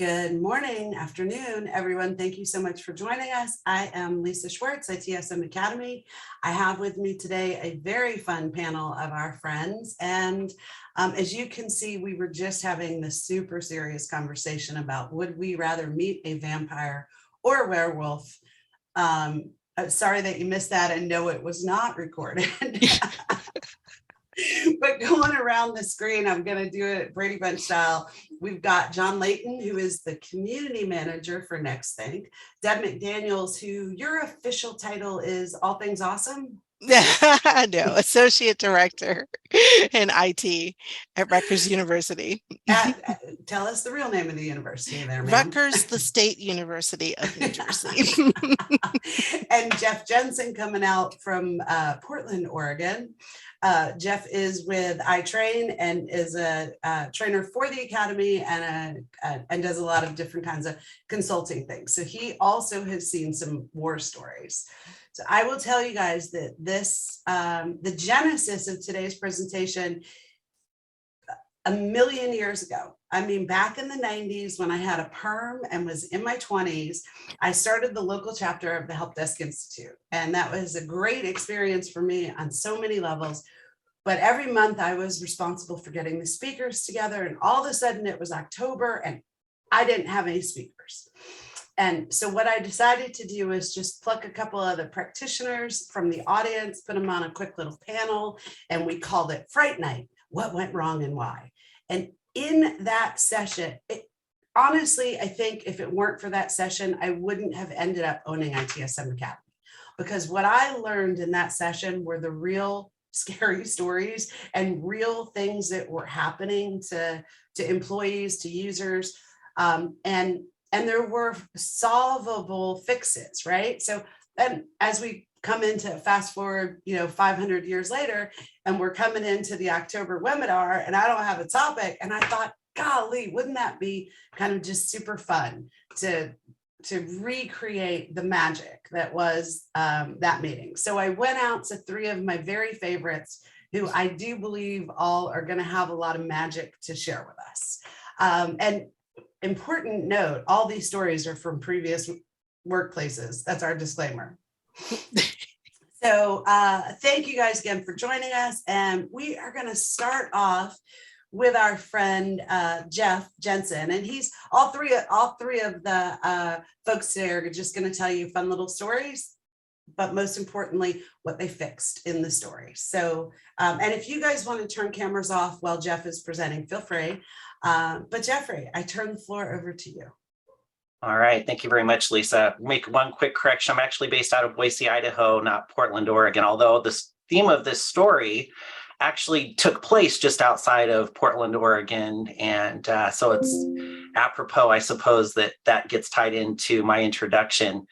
Good morning, afternoon, everyone. Thank you so much for joining us. I am Lisa Schwartz, ITSM Academy. I have with me today a very fun panel of our friends. And as you can see, we were just having this super serious conversation about would we rather meet a vampire or a werewolf? Sorry that you missed that and no, it was not recorded. But going around the screen, I'm going to do it Brady Bunch style. We've got John Layton, who is the community manager for Next Think. Deb McDaniels, who your official title is All Things Awesome. No, Associate Director in IT at Rutgers University. Tell us the real name of the university there, ma'am. Rutgers, the State University of New Jersey. And Jeff Jensen coming out from Portland, Oregon. Jeff is with iTrain and is a trainer for the Academy and does a lot of different kinds of consulting things. So he also has seen some war stories. So I will tell you guys that this, the genesis of today's presentation, a million years ago. I mean, back in the 90s when I had a perm and was in my 20s, I started the local chapter of the Help Desk Institute. And that was a great experience for me on so many levels. But every month I was responsible for getting the speakers together. And all of a sudden it was October and I didn't have any speakers. And so what I decided to do is just pluck a couple of the practitioners from the audience, put them on a quick little panel, and we called it Fright Night. What went wrong and why? And in that session, honestly, I think if it weren't for that session, I wouldn't have ended up owning ITSM Academy, because what I learned in that session were the real scary stories and real things that were happening to employees, to users, and there were solvable fixes, right? So then as we come into fast forward, 500 years later, and we're coming into the October webinar and I don't have a topic. And I thought, golly, wouldn't that be kind of just super fun to recreate the magic that was that meeting. So I went out to three of my very favorites who I do believe all are going to have a lot of magic to share with us. And important note, all these stories are from previous workplaces. That's our disclaimer. So thank you guys again for joining us. And we are going to start off with our friend Jeff Jensen. And he's all three of the folks today are just going to tell you fun little stories, but most importantly, what they fixed in the story. So, and if you guys want to turn cameras off while Jeff is presenting, feel free. But Jeffrey, I turn the floor over to you. All right. Thank you very much, Lisa. Make one quick correction. I'm actually based out of Boise, Idaho, not Portland, Oregon, although the theme of this story actually took place just outside of Portland, Oregon. And so it's apropos, I suppose, that gets tied into my introduction.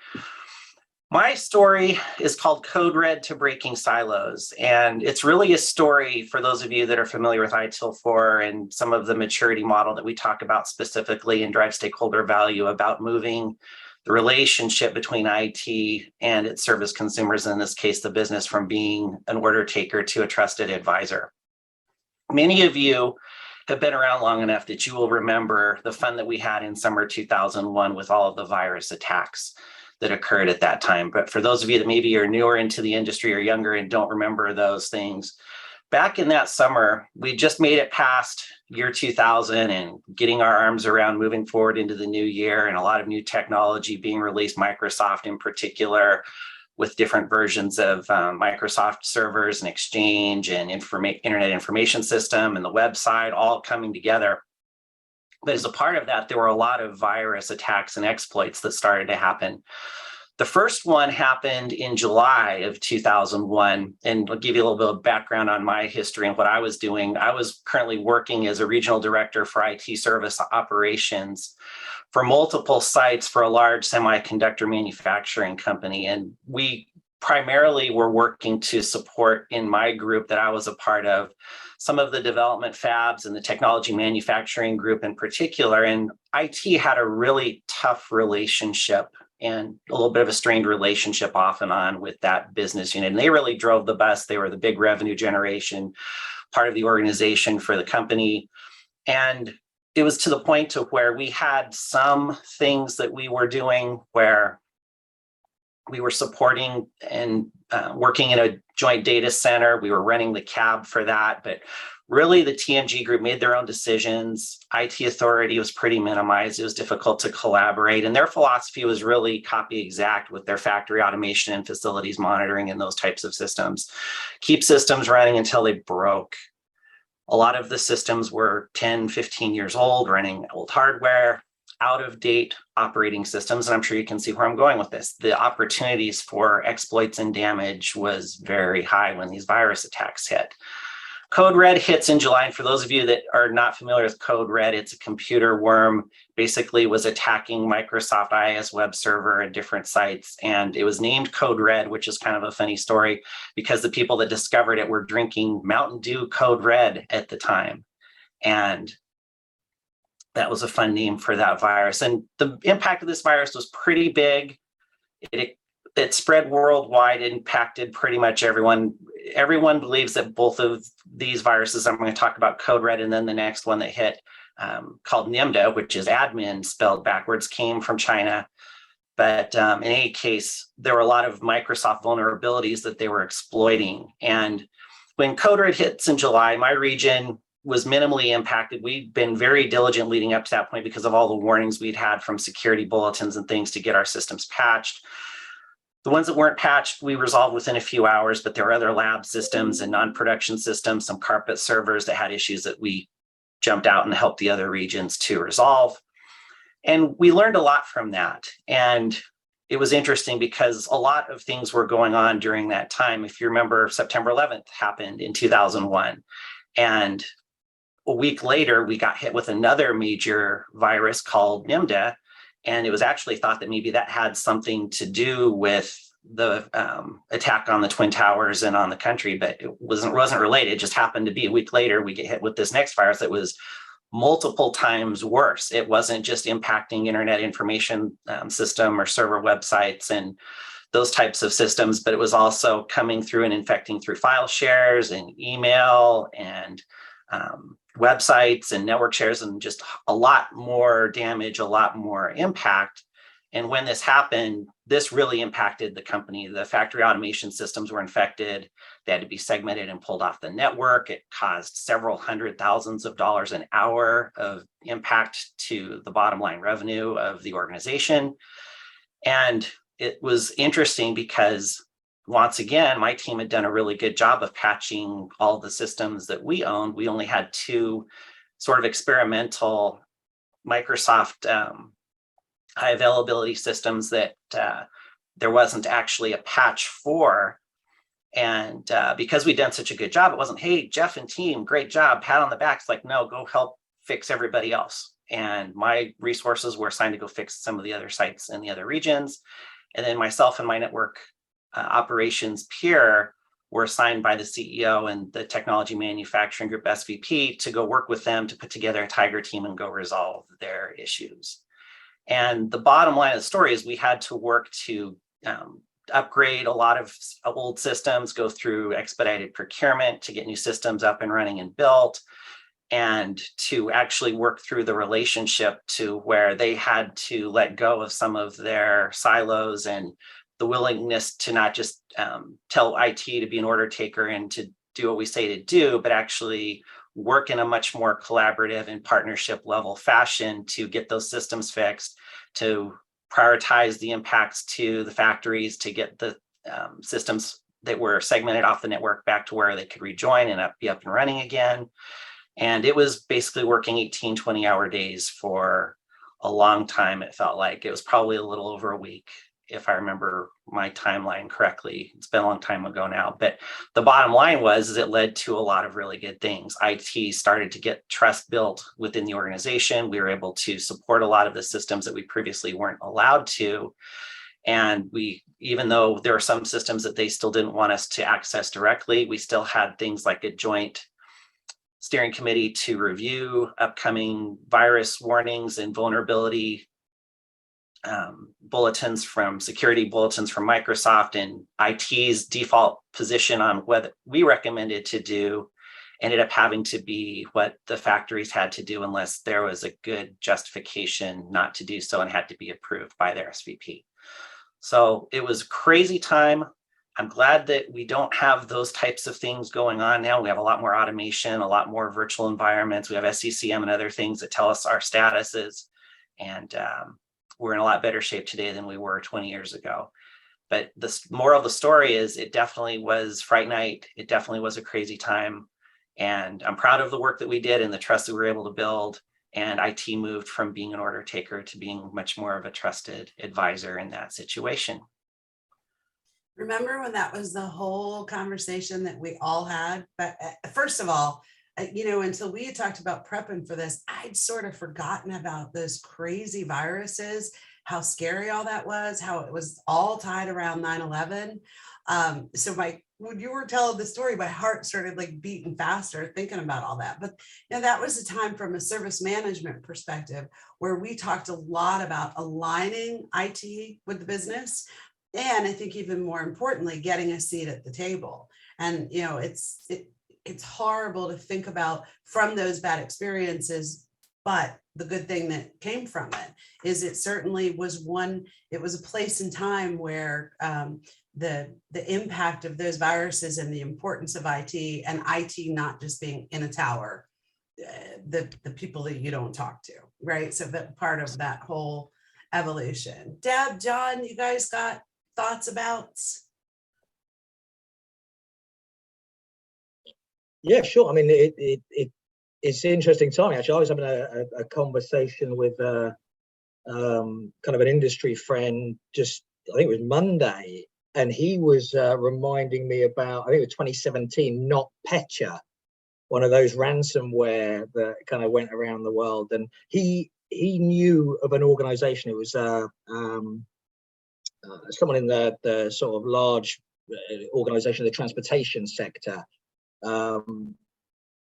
My story is called Code Red to Breaking Silos. And it's really a story for those of you that are familiar with ITIL4 and some of the maturity model that we talk about specifically and drive stakeholder value about moving the relationship between IT and its service consumers, in this case, the business, from being an order taker to a trusted advisor. Many of you have been around long enough that you will remember the fun that we had in summer 2001 with all of the virus attacks that occurred at that time. But for those of you that maybe are newer into the industry or younger and don't remember those things, back in that summer, we just made it past year 2000 and getting our arms around moving forward into the new year and a lot of new technology being released, Microsoft in particular, with different versions of Microsoft servers and Exchange and Internet Information System and the website all coming together. But as a part of that, there were a lot of virus attacks and exploits that started to happen. The first one happened in July of 2001, and I'll give you a little bit of background on my history and what I was doing. I was currently working as a regional director for IT service operations for multiple sites for a large semiconductor manufacturing company, and we primarily were working to support, in my group that I was a part of, some of the development fabs and the technology manufacturing group in particular. And IT had a really tough relationship and a little bit of a strained relationship off and on with that business unit. And they really drove the bus. They were the big revenue generation part of the organization for the company. And it was to the point to where we had some things that we were doing where we were supporting and working in a joint data center. We were running the cab for that, but really the TMG group made their own decisions. IT authority was pretty minimized. It was difficult to collaborate, and their philosophy was really copy exact with their factory automation and facilities monitoring and those types of systems. Keep systems running until they broke. A lot of the systems were 10, 15 years old, running old hardware, out of date operating systems. And I'm sure you can see where I'm going with this. The opportunities for exploits and damage was very high when these virus attacks hit. Code Red hits in July. And for those of you that are not familiar with Code Red, it's a computer worm, basically was attacking Microsoft IIS web server at different sites. And it was named Code Red, which is kind of a funny story because the people that discovered it were drinking Mountain Dew Code Red at the time. And that was a fun name for that virus. And the impact of this virus was pretty big. It spread worldwide, impacted pretty much everyone. Everyone believes that both of these viruses, I'm going to talk about Code Red, and then the next one that hit called NIMDA, which is admin spelled backwards, came from China. But in any case, there were a lot of Microsoft vulnerabilities that they were exploiting. And when Code Red hits in July, my region was minimally impacted. We'd been very diligent leading up to that point because of all the warnings we'd had from security bulletins and things to get our systems patched. The ones that weren't patched, we resolved within a few hours, but there were other lab systems and non-production systems, some carpet servers that had issues that we jumped out and helped the other regions to resolve. And we learned a lot from that. And it was interesting because a lot of things were going on during that time. If you remember, September 11th happened in 2001. And a week later, we got hit with another major virus called NIMDA. And it was actually thought that maybe that had something to do with the attack on the Twin Towers and on the country, but it wasn't related. It just happened to be a week later, we get hit with this next virus that was multiple times worse. It wasn't just impacting internet information system or server websites and those types of systems, but it was also coming through and infecting through file shares and email and websites and network shares, and just a lot more damage, a lot more impact. And when this happened, this really impacted the company. The factory automation systems were infected. They had to be segmented and pulled off the network. It caused several $100,000s an hour of impact to the bottom line revenue of the organization. And it was interesting because once again, my team had done a really good job of patching all the systems that we owned. We only had two sort of experimental Microsoft high availability systems that there wasn't actually a patch for. And because we'd done such a good job, it wasn't, hey, Jeff and team, great job, pat on the back. It's like, no, go help fix everybody else. And my resources were assigned to go fix some of the other sites in the other regions. And then myself and my network operations peer were assigned by the CEO and the technology manufacturing group SVP to go work with them to put together a tiger team and go resolve their issues. And the bottom line of the story is we had to work to upgrade a lot of old systems, go through expedited procurement to get new systems up and running and built, and to actually work through the relationship to where they had to let go of some of their silos and the willingness to not just tell IT to be an order taker and to do what we say to do, but actually work in a much more collaborative and partnership level fashion to get those systems fixed, to prioritize the impacts to the factories, to get the systems that were segmented off the network back to where they could rejoin and be up and running again. And it was basically working 18, 20-hour days for a long time. It felt like it was probably a little over a week, if I remember my timeline correctly. It's been a long time ago now, but the bottom line was it led to a lot of really good things. IT started to get trust built within the organization. We were able to support a lot of the systems that we previously weren't allowed to. And we, even though there were some systems that they still didn't want us to access directly, we still had things like a joint steering committee to review upcoming virus warnings and vulnerability bulletins from security bulletins from Microsoft, and IT's default position on what we recommended to do. ended up having to be what the factories had to do unless there was a good justification not to do so and had to be approved by their SVP. So it was a crazy time. I'm glad that we don't have those types of things going on now. We have a lot more automation, a lot more virtual environments. We have SCCM and other things that tell us our statuses. And we're in a lot better shape today than we were 20 years ago. But the moral of the story is it definitely was Fright Night. It definitely was a crazy time. And I'm proud of the work that we did and the trust that we were able to build. And IT moved from being an order taker to being much more of a trusted advisor in that situation. Remember when that was the whole conversation that we all had? But first of all, until we had talked about prepping for this, I'd sort of forgotten about those crazy viruses, how scary all that was, how it was all tied around 9/11. So when you were telling the story, my heart started like beating faster thinking about all that. But that was a time from a service management perspective where we talked a lot about aligning IT with the business. And I think even more importantly, getting a seat at the table. And, it's horrible to think about from those bad experiences, but the good thing that came from it is it certainly was it was a place in time where the impact of those viruses and the importance of IT and IT not just being in a tower, the people that you don't talk to, right? So that part of that whole evolution. Deb, John, you guys got thoughts about? Yeah, sure. I mean, it's an interesting time. Actually, I was having a conversation with kind of an industry friend just, I think it was Monday, and he was reminding me about, I think it was 2017, NotPetya, one of those ransomware that kind of went around the world. And he knew of an organization. It was someone in the sort of large organization, the transportation sector.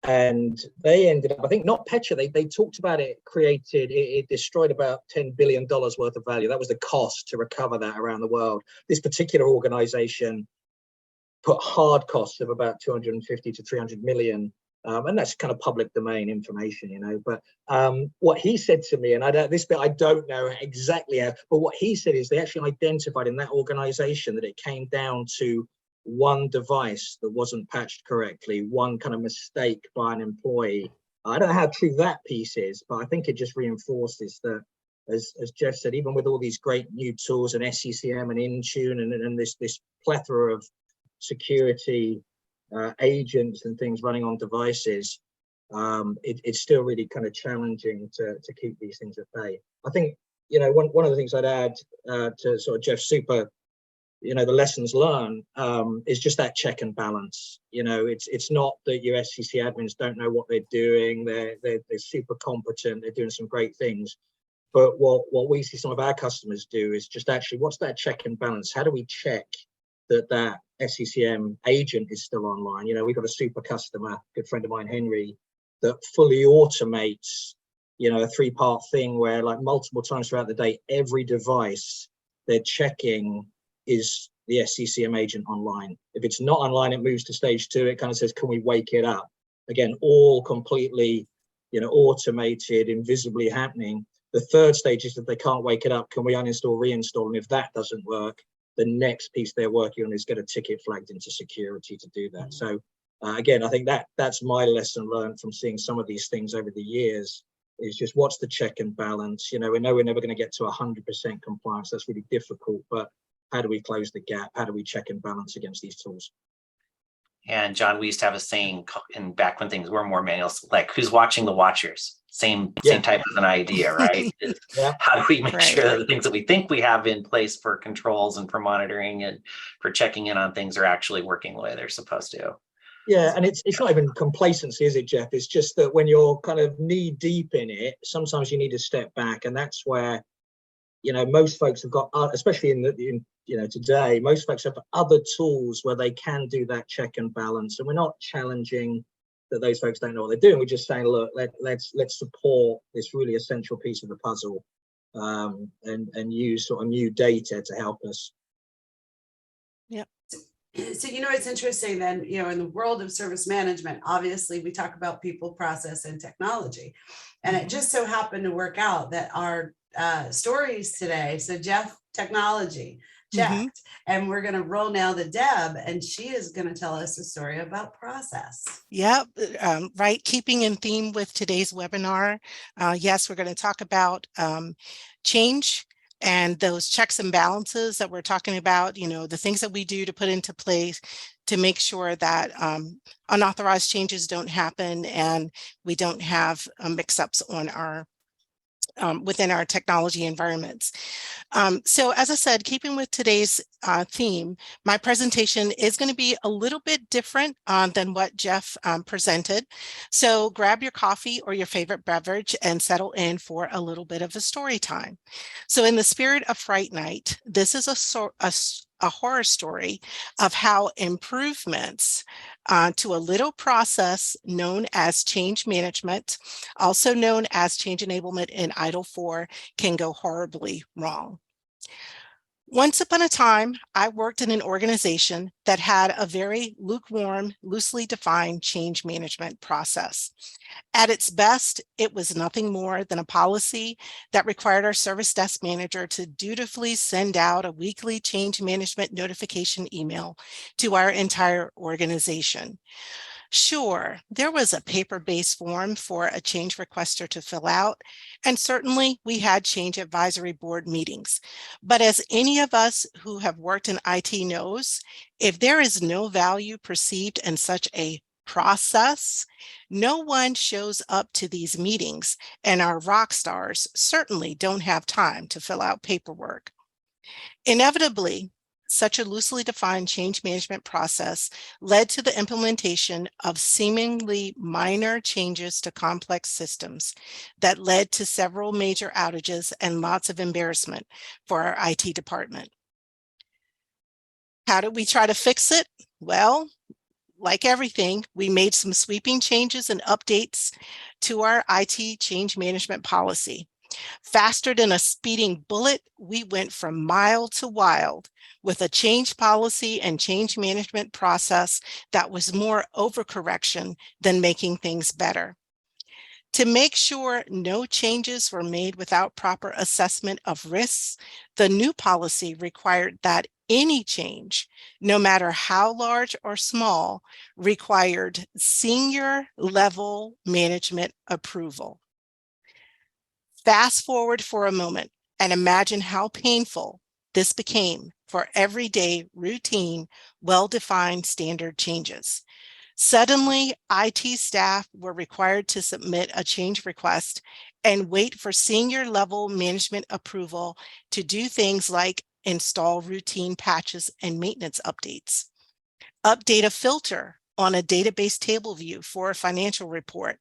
And they ended up, I think NotPetya, they talked about it destroyed about $10 billion worth of value. That was the cost to recover that around the world. This particular organization put hard costs of about 250 to 300 million. And that's kind of public domain information, but what he said to me, and this bit I don't know exactly how, but what he said is they actually identified in that organization that it came down to one device that wasn't patched correctly, one kind of mistake by an employee. I don't know how true that piece is, but I think it just reinforces that, as Jeff said, even with all these great new tools and SCCM and Intune and this plethora of security agents and things running on devices, it's still really kind of challenging to keep these things at bay. I think, one of the things I'd add to sort of Jeff's super, the lessons learned is just that check and balance. It's not that your SCC admins don't know what they're doing. They're super competent. They're doing some great things. But what we see some of our customers do is just actually, what's that check and balance? How do we check that SCCM agent is still online? We've got a super customer, good friend of mine, Henry, that fully automates, a 3-part thing where like multiple times throughout the day, every device they're checking is the SCCM agent online. If it's not online, it moves to stage 2. It kind of says, can we wake it up? Again, all completely, automated, invisibly happening. The third stage is that they can't wake it up. Can we uninstall, reinstall? And if that doesn't work, the next piece they're working on is get a ticket flagged into security to do that. So again, I think that's my lesson learned from seeing some of these things over the years, is just what's the check and balance. We know we're never going to get to 100% compliance. That's really difficult, but how do we close the gap? How do we check and balance against these tools? And John, we used to have a saying back when things were more manual, like who's watching the watchers? Same type of an idea, right? How do we make sure that the things that we think we have in place for controls and for monitoring and for checking in on things are actually working the way they're supposed to? Yeah, and it's not even complacency, is it, Jeff? It's just that when you're kind of knee deep in it, sometimes you need to step back, and that's where most folks have got, especially in today, most folks have other tools where they can do that check and balance. And we're not challenging that those folks don't know what they're doing. We're just saying, look, let's support this really essential piece of the puzzle, and use sort of new data to help us. Yeah. So, it's interesting then, in the world of service management, obviously we talk about people, process, and technology. And it just so happened to work out that our stories today, so Jeff, technology, checked. And we're going to roll now to Deb, and she is going to tell us a story about process. Yep, right. Keeping in theme with today's webinar, yes, we're going to talk about change and those checks and balances that we're talking about, the things that we do to put into place to make sure that unauthorized changes don't happen and we don't have mix-ups on our within our technology environments. So as I said, keeping with today's theme, my presentation is going to be a little bit different than what Jeff presented. So grab your coffee or your favorite beverage and settle in for a little bit of a story time. So in the spirit of Fright Night, this is a horror story of how improvements to a little process known as change management, also known as change enablement in IDLE 4, can go horribly wrong. Once upon a time, I worked in an organization that had a very lukewarm, loosely defined change management process. At its best, it was nothing more than a policy that required our service desk manager to dutifully send out a weekly change management notification email to our entire organization. Sure, there was a paper-based form for a change requester to fill out, and certainly we had change advisory board meetings. But as any of us who have worked in IT knows, if there is no value perceived in such a process, no one shows up to these meetings, and our rock stars certainly don't have time to fill out paperwork. Inevitably, such a loosely defined change management process led to the implementation of seemingly minor changes to complex systems that led to several major outages and lots of embarrassment for our IT department. How did we try to fix it? Well, like everything, we made some sweeping changes and updates to our IT change management policy. Faster than a speeding bullet, we went from mild to wild with a change policy and change management process that was more overcorrection than making things better. To make sure no changes were made without proper assessment of risks, the new policy required that any change, no matter how large or small, required senior level management approval. Fast forward for a moment and imagine how painful this became for everyday, routine, well-defined standard changes. Suddenly, IT staff were required to submit a change request and wait for senior level management approval to do things like install routine patches and maintenance updates, update a filter on a database table view for a financial report.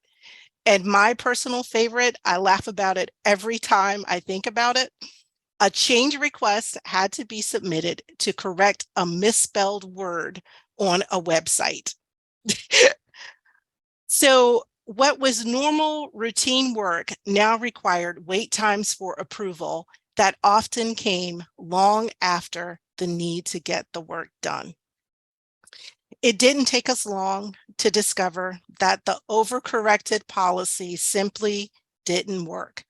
And my personal favorite, I laugh about it every time I think about it, a change request had to be submitted to correct a misspelled word on a website. So what was normal routine work now required wait times for approval that often came long after the need to get the work done. It didn't take us long to discover that the overcorrected policy simply didn't work.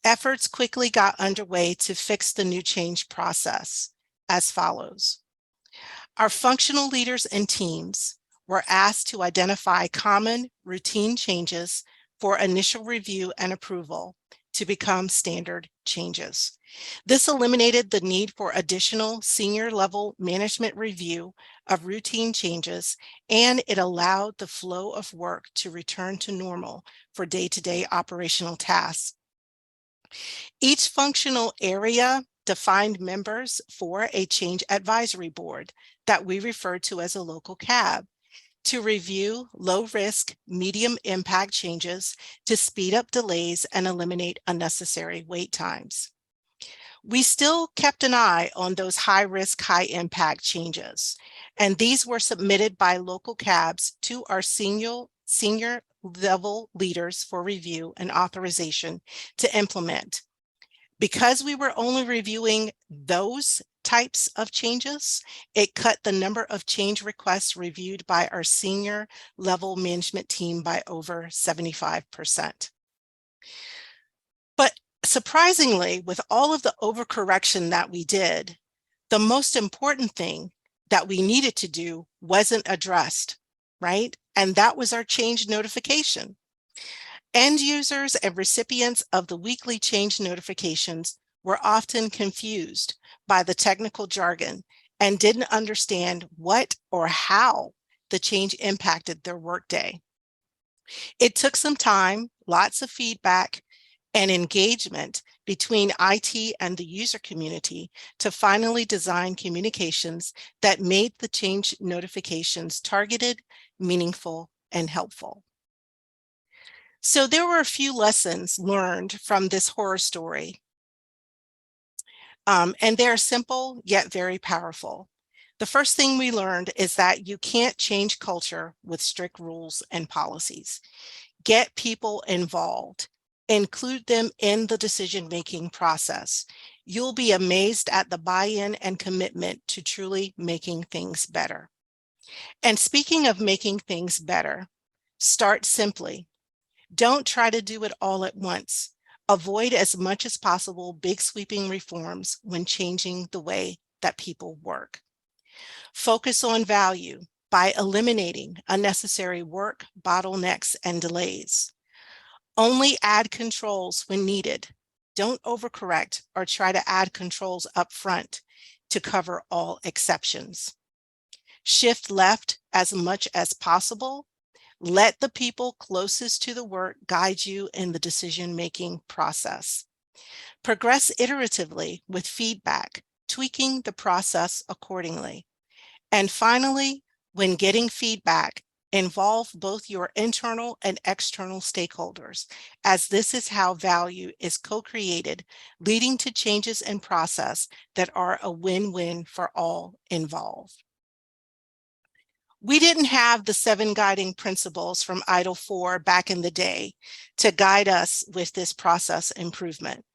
Efforts quickly got underway to fix the new change process as follows. Our functional leaders and teams were asked to identify common routine changes for initial review and approval to become standard changes. This eliminated the need for additional senior level management review of routine changes, and it allowed the flow of work to return to normal for day-to-day operational tasks. Each functional area defined members for a change advisory board that we refer to as a local CAB to review low-risk, medium-impact changes to speed up delays and eliminate unnecessary wait times. We still kept an eye on those high-risk, high-impact changes, and these were submitted by local CABs to our senior level leaders for review and authorization to implement. Because we were only reviewing those types of changes. It cut the number of change requests reviewed by our senior level management team by over 75%. But surprisingly, with all of the overcorrection that we did, the most important thing that we needed to do wasn't addressed, right? And that was our change notification. End users and recipients of the weekly change notifications were often confused by the technical jargon and didn't understand what or how the change impacted their workday. It took some time, lots of feedback, and engagement between IT and the user community to finally design communications that made the change notifications targeted, meaningful, and helpful. So there were a few lessons learned from this horror story. And they're simple, yet very powerful. The first thing we learned is that you can't change culture with strict rules and policies. Get people involved. Include them in the decision-making process. You'll be amazed at the buy-in and commitment to truly making things better. And speaking of making things better, start simply. Don't try to do it all at once. Avoid as much as possible big sweeping reforms when changing the way that people work. Focus on value by eliminating unnecessary work, bottlenecks, and delays. Only add controls when needed. Don't overcorrect or try to add controls up front to cover all exceptions. Shift left as much as possible. Let the people closest to the work guide you in the decision-making process. Progress iteratively with feedback, tweaking the process accordingly. And finally, when getting feedback, involve both your internal and external stakeholders, as this is how value is co-created, leading to changes in process that are a win-win for all involved. We didn't have the 7 guiding principles from IDLE 4 back in the day to guide us with this process improvement,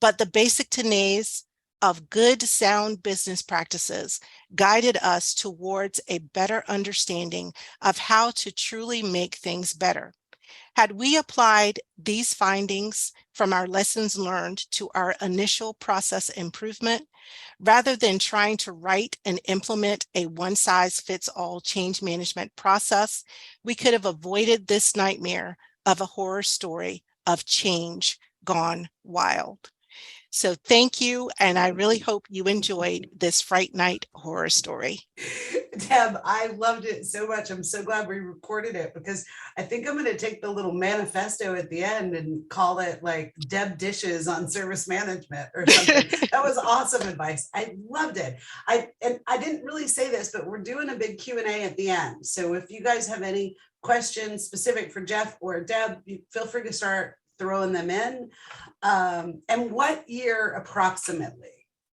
but the basic tenets of good, sound business practices guided us towards a better understanding of how to truly make things better. Had we applied these findings from our lessons learned to our initial process improvement, rather than trying to write and implement a one-size-fits-all change management process, we could have avoided this nightmare of a horror story of change gone wild. So thank you, and I really hope you enjoyed this Fright Night horror story. Deb, I loved it so much. I'm so glad we recorded it, because I think I'm going to take the little manifesto at the end and call it like Deb Dishes on Service Management or something. That was awesome advice. I loved it. I didn't really say this, but we're doing a big Q&A at the end. So if you guys have any questions specific for Jeff or Deb, feel free to start throwing them in. And what year approximately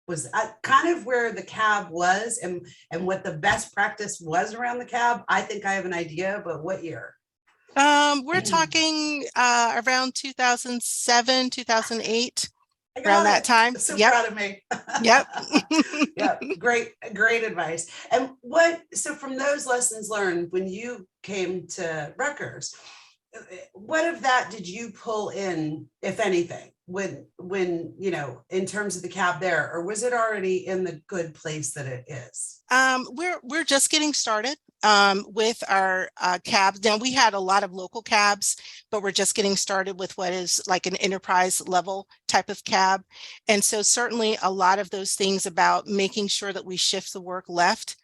was kind of where the cab was, and what the best practice was around the cab? I think I have an idea, but what year? We're talking around 2007, 2008, around that time. So proud of me. Yep. Yep. Great advice. And so from those lessons learned, when you came to Rutgers, what of that did you pull in, if anything, when in terms of the cab there, or was it already in the good place that it is? We're just getting started with our cabs. Now, we had a lot of local cabs, but we're just getting started with what is like an enterprise level type of cab. And so certainly a lot of those things about making sure that we shift the work left,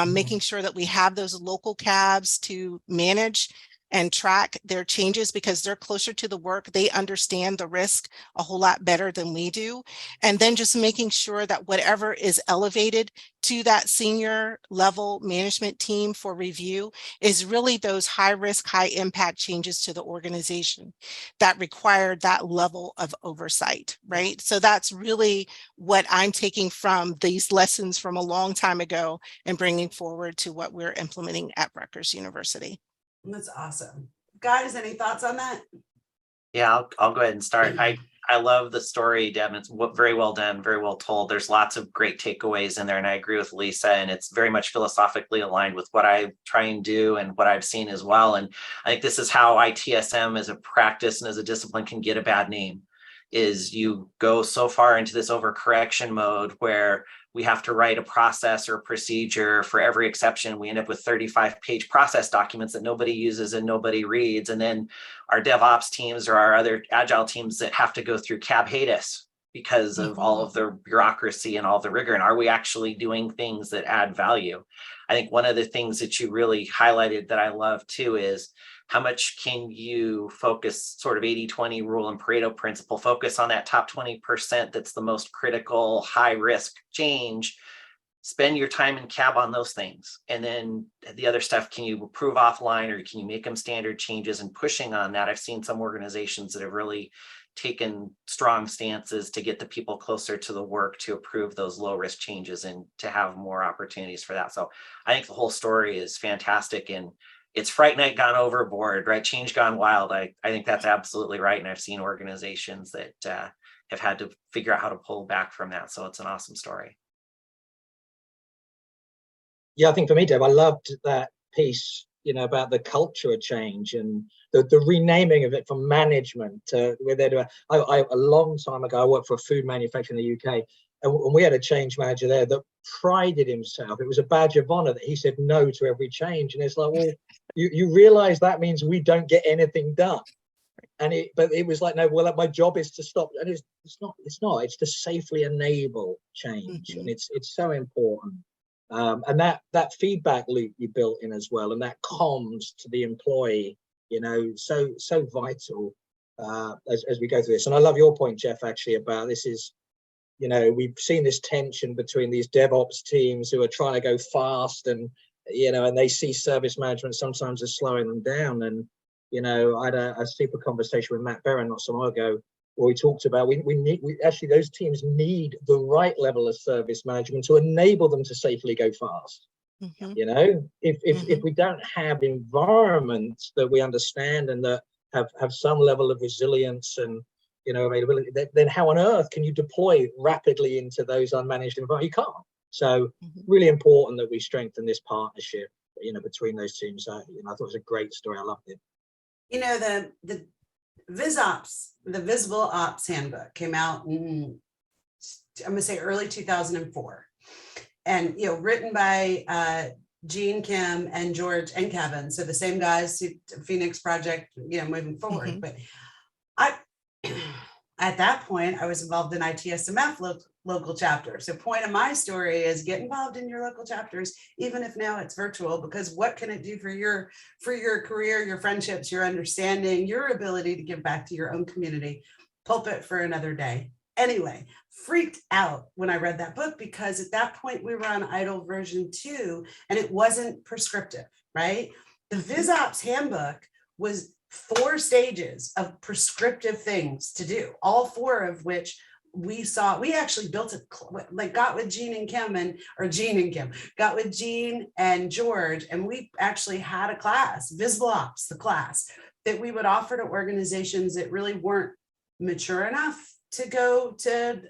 making sure that we have those local cabs to manage and track their changes, because they're closer to the work. They understand the risk a whole lot better than we do. And then just making sure that whatever is elevated to that senior level management team for review is really those high risk, high impact changes to the organization that require that level of oversight, right? So that's really what I'm taking from these lessons from a long time ago and bringing forward to what we're implementing at Rutgers University. That's awesome. Guys, any thoughts on that? Yeah, I'll go ahead and start. I love the story, Deb. It's very well done, very well told. There's lots of great takeaways in there, and I agree with Lisa. And it's very much philosophically aligned with what I try and do and what I've seen as well. And I think this is how ITSM as a practice and as a discipline can get a bad name. Is you go so far into this overcorrection mode where we have to write a process or a procedure for every exception. We end up with 35-page process documents that nobody uses and nobody reads. And then our DevOps teams or our other agile teams that have to go through CAB hate us because of all of the bureaucracy and all the rigor. And are we actually doing things that add value? I think one of the things that you really highlighted that I love too is how much can you focus, sort of 80-20 rule and Pareto principle, focus on that top 20% that's the most critical, high risk change, spend your time in CAB on those things. And then the other stuff, can you approve offline or can you make them standard changes, and pushing on that? I've seen some organizations that have really taken strong stances to get the people closer to the work to approve those low risk changes and to have more opportunities for that. So I think the whole story is fantastic, and it's Fright Night gone overboard, right? Change gone wild. I think that's absolutely right. And I've seen organizations that have had to figure out how to pull back from that. So it's an awesome story. Yeah, I think for me, Deb, I loved that piece, about the culture of change and the renaming of it from management to where they do. A long time ago, I worked for a food manufacturer in the UK, and we had a change manager there that prided himself. It was a badge of honor that he said no to every change. And it's like, well, you realize that means we don't get anything done. But it was like, no, well, my job is to stop. And it's not, it's to safely enable change. And it's so important. And that feedback loop you built in as well, and that comms to the employee, so vital as we go through this. And I love your point, Jeff, actually, about this is, we've seen this tension between these DevOps teams who are trying to go fast, and and they see service management sometimes as slowing them down. And I had a super conversation with Matt Barron not so long ago, where we talked about we actually those teams need the right level of service management to enable them to safely go fast. If we don't have environments that we understand and that have some level of resilience and availability, then how on earth can you deploy rapidly into those unmanaged environments? You can't. So really important that we strengthen this partnership between those teams. I thought it was a great story. I loved it. The VisOps, the Visible Ops Handbook, came out in, I'm gonna say, early 2004, and written by Gene, Kim, and George and Kevin, so the same guys who Phoenix Project, moving forward. But at that point, I was involved in ITSMF local chapter. So point of my story is get involved in your local chapters, even if now it's virtual, because what can it do for your career, your friendships, your understanding, your ability to give back to your own community? Pulpit for another day. Anyway, freaked out when I read that book, because at that point we were on ITIL version 2 and it wasn't prescriptive, right? The VisOps handbook was 4 stages of prescriptive things to do, all 4 of which we actually built got with Gene and Kim, got with Gene and George, and we actually had a class, Visible Ops, the class that we would offer to organizations that really weren't mature enough to go to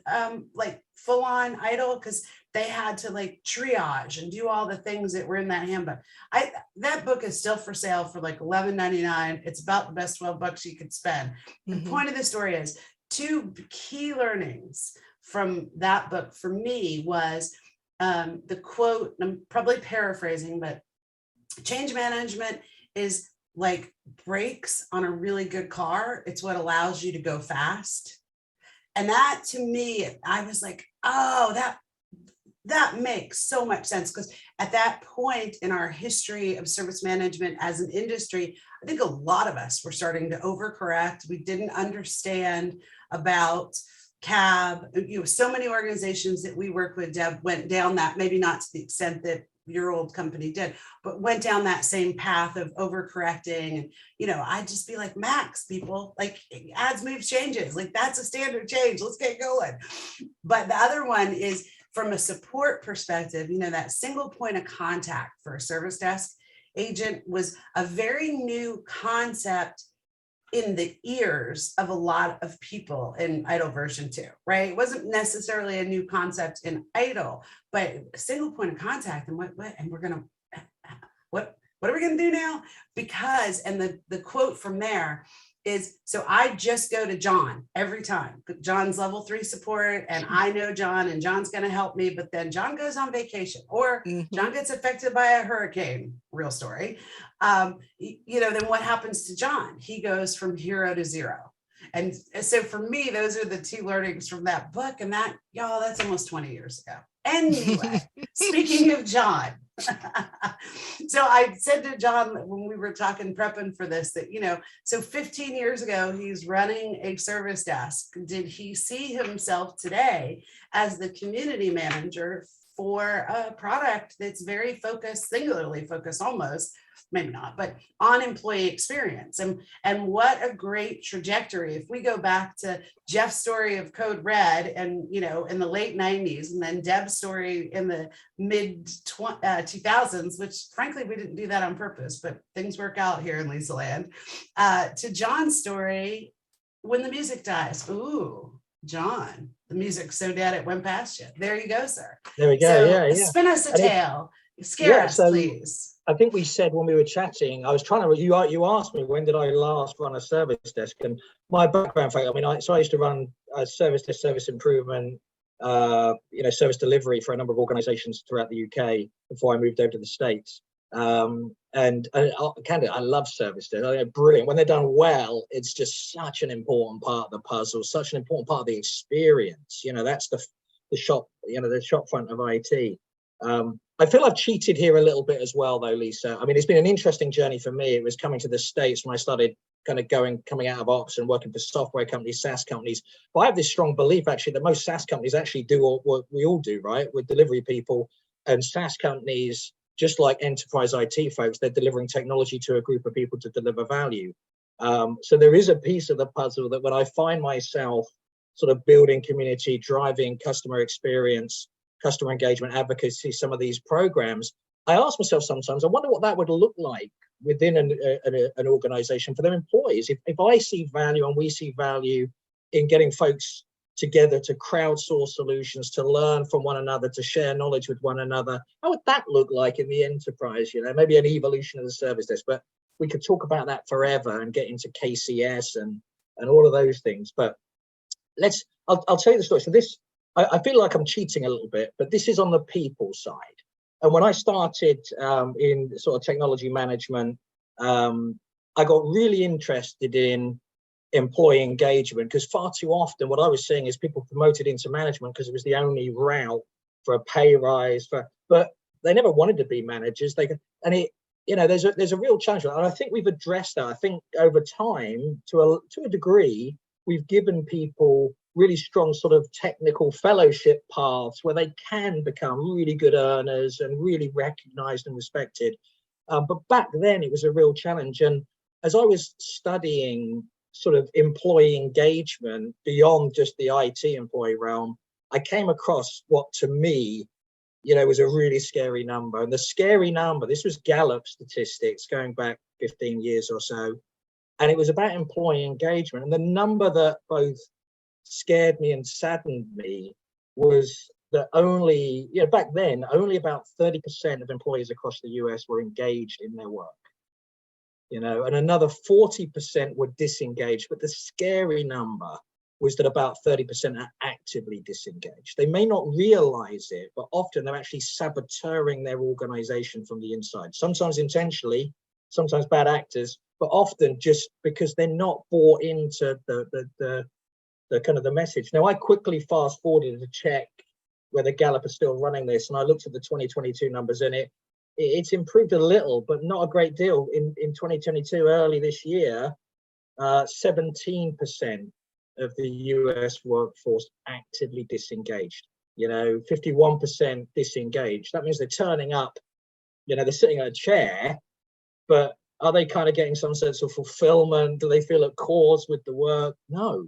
full on ITIL, because they had to triage and do all the things that were in that handbook. That book is still for sale for $11.99. It's about the best $12 you could spend. The point of the story is 2 key learnings from that book for me was the quote, and I'm probably paraphrasing, but change management is like brakes on a really good car. It's what allows you to go fast. And that, to me, I was like, oh, that makes so much sense, because at that point in our history of service management as an industry, I think a lot of us were starting to overcorrect. We didn't understand about CAB. So many organizations that we work with, Deb, went down that, maybe not to the extent that your old company did, but went down that same path of overcorrecting. And I'd just be like, max, people, ads, moves, changes, that's a standard change, let's get going. But the other one is from a support perspective, that single point of contact for a service desk agent was a very new concept in the ears of a lot of people in IDLE version 2, right? It wasn't necessarily a new concept in IDLE, but a single point of contact, and what are we gonna do now? Because, and the quote from there is, so I just go to John every time. John's level 3 support, and I know John, and John's going to help me, but then John goes on vacation, or John gets affected by a hurricane, real story. Then what happens to John? He goes from hero to zero. And so for me, those are the two learnings from that book, and that, y'all, that's almost 20 years ago. Anyway, speaking of John, so I said to John when we were talking, prepping for this, that, so 15 years ago, he's running a service desk. Did he see himself today as the community manager for a product that's very focused, singularly focused almost, maybe not, but on employee experience? And what a great trajectory. If we go back to Jeff's story of Code Red and, in the late 90s, and then Deb's story in the mid 2000s, which frankly, we didn't do that on purpose, but things work out here in Lisa Land, to John's story when the music dies. Ooh, John, the music's so dead it went past you. There you go, sir. There we go. So, yeah. spin us a tale. Scare us, please. I think we said when we were chatting, I was trying to, you asked me, when did I last run a service desk? And my background, I used to run a service desk, service improvement, service delivery for a number of organizations throughout the UK before I moved over to the States. Candidly, I love service desk. They're brilliant. When they're done well, it's just such an important part of the puzzle, such an important part of the experience. That's the shop, the shop front of IT. I feel I've cheated here a little bit as well, though, Lisa. It's been an interesting journey for me. It was coming to the States when I started kind of coming out of ops and working for software companies, SaaS companies. But I have this strong belief, actually, that most SaaS companies actually do what we all do, right? We're delivery people, and SaaS companies, just like enterprise IT folks, they're delivering technology to a group of people to deliver value. So there is a piece of the puzzle that when I find myself sort of building community, driving customer experience, customer engagement, advocacy, some of these programs, I ask myself sometimes, I wonder what that would look like within an organization for their employees. If I see value and we see value in getting folks together to crowdsource solutions, to learn from one another, to share knowledge with one another, how would that look like in the enterprise? Maybe an evolution of the service desk, but we could talk about that forever and get into KCS and all of those things. But I'll tell you the story. So I feel like I'm cheating a little bit, but this is on the people side. And when I started in sort of technology management, I got really interested in employee engagement, because far too often what I was seeing is people promoted into management because it was the only route for a pay rise, but they never wanted to be managers. There's a real challenge, and I think we've addressed that. I think over time, to a degree, we've given people really strong sort of technical fellowship paths where they can become really good earners and really recognized and respected. But back then it was a real challenge. And as I was studying sort of employee engagement beyond just the IT employee realm, I came across what to me, was a really scary number. And the scary number, this was Gallup statistics going back 15 years or so, and it was about employee engagement. And the number that both scared me and saddened me was that back then, only about 30% of employees across the US were engaged in their work, and another 40% were disengaged. But the scary number was that about 30% are actively disengaged. They may not realize it, but often they're actually saboteuring their organization from the inside, sometimes intentionally, sometimes bad actors, but often just because they're not bought into the kind of the message. Now, I quickly fast forwarded to check whether Gallup is still running this, and I looked at the 2022 numbers, and it's improved a little, but not a great deal. In 2022, early this year, 17% of the US workforce actively disengaged. 51% disengaged. That means they're turning up. They're sitting in a chair, but are they kind of getting some sense of fulfillment? Do they feel at cause with the work? No.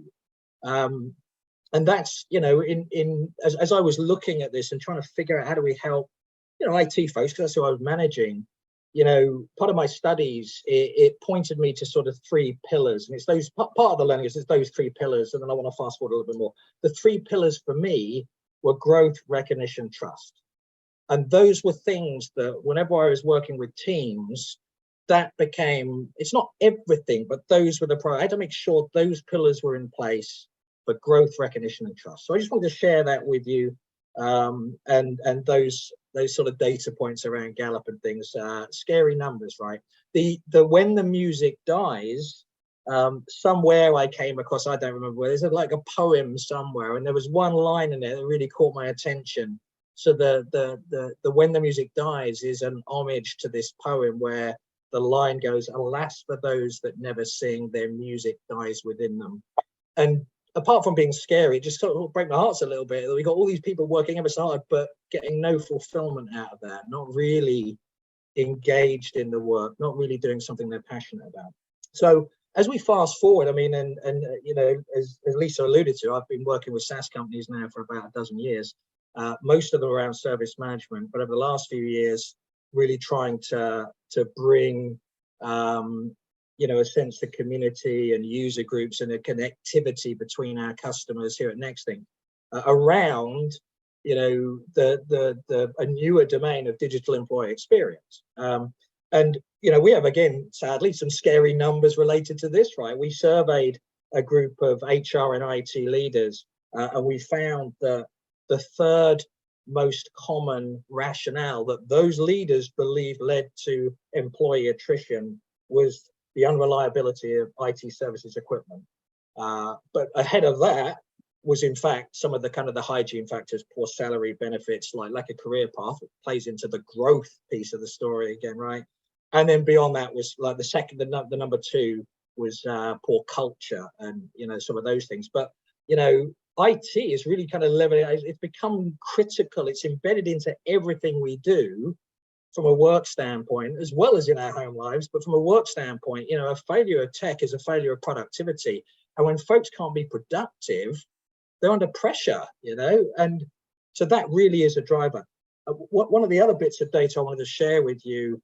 And that's, as I was looking at this and trying to figure out how do we help, IT folks, because that's who I was managing, you know, part of my studies, it pointed me to sort of 3 pillars, and it's those part of the learning is those 3 pillars. And then I want to fast forward a little bit more. The 3 pillars for me were growth, recognition, trust. And those were things that whenever I was working with teams, that became, it's not everything, but those were the priority. I had to make sure those pillars were in place for growth, recognition, and trust. So I just wanted to share that with you, and those sort of data points around Gallup and things. Scary numbers, right? The when the music dies, somewhere I came across, I don't remember where, there's like a poem somewhere, and there was one line in there that really caught my attention. So the when the music dies is an homage to this poem where the line goes, alas for those that never sing, their music dies within them. And apart from being scary, it just sort of break my hearts a little bit that we got all these people working ever so hard, but getting no fulfillment out of that, not really engaged in the work, not really doing something they're passionate about. So as we fast forward, I mean, and you know, as Lisa alluded to, I've been working with SaaS companies now for about a dozen years, most of them around service management, but over the last few years, really trying to bring you know, a sense of community and user groups and a connectivity between our customers here at Nexthink around, you know, a newer domain of digital employee experience. And you know, we have, again, sadly, some scary numbers related to this, right? We surveyed a group of HR and IT leaders, and we found that the 3rd most common rationale that those leaders believe led to employee attrition was the unreliability of IT services equipment. But ahead of that was, in fact, some of the kind of the hygiene factors, poor salary, benefits, like lack of career path. It plays into the growth piece of the story again, right? And then beyond that was like the number 2 was poor culture and, you know, some of those things. But, you know, IT is really kind of leveling, it's become critical, it's embedded into everything we do from a work standpoint, as well as in our home lives. But from a work standpoint, you know, a failure of tech is a failure of productivity. And when folks can't be productive, they're under pressure, you know, and so that really is a driver. One of the other bits of data I wanted to share with you,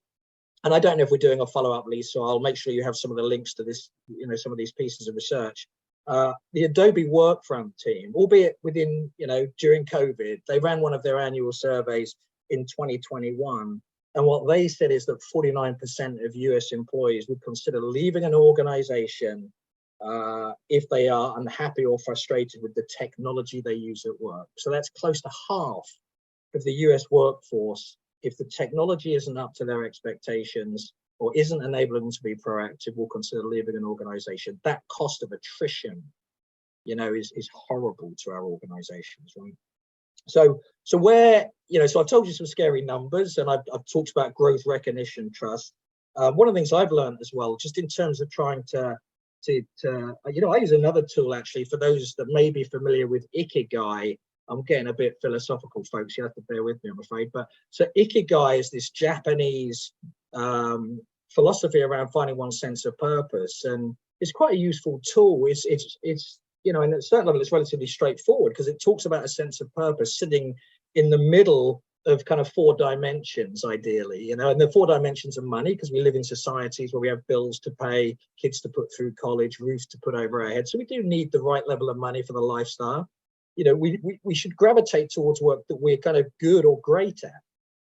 and I don't know if we're doing a follow-up, Lisa, so I'll make sure you have some of the links to this, you know, some of these pieces of research. The Adobe Workfront team, albeit within, you know, during COVID, they ran one of their annual surveys in 2021. And what they said is that 49% of US employees would consider leaving an organization if they are unhappy or frustrated with the technology they use at work. So that's close to half of the US workforce. If the technology isn't up to their expectations or isn't enabling them to be proactive, will consider leaving an organization. That cost of attrition, you know, is horrible to our organizations, right? So where, you know, so I've told you some scary numbers, and I've talked about growth, recognition, trust. One of the things I've learned as well, just in terms of trying to you know, I use another tool actually for those that may be familiar with Ikigai. I'm getting a bit philosophical, folks. You have to bear with me, I'm afraid. But so Ikigai is this Japanese philosophy around finding one's sense of purpose, and it's quite a useful tool. It's you know, and at a certain level, it's relatively straightforward because it talks about a sense of purpose sitting in the middle of kind of 4 dimensions, ideally, you know, and the 4 dimensions of money, because we live in societies where we have bills to pay, kids to put through college, roofs to put over our heads. So we do need the right level of money for the lifestyle. You know, we should gravitate towards work that we're kind of good or great at,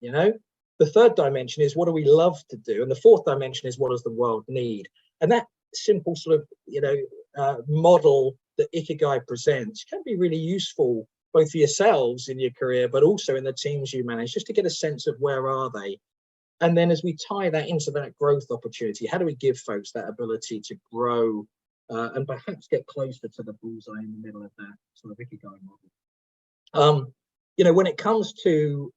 you know. The 3rd dimension is what do we love to do? And the 4th dimension is what does the world need? And that simple sort of, you know, model that Ikigai presents can be really useful both for yourselves in your career, but also in the teams you manage, just to get a sense of where are they. And then as we tie that into that growth opportunity, how do we give folks that ability to grow and perhaps get closer to the bullseye in the middle of that sort of Ikigai model? You know, when it comes to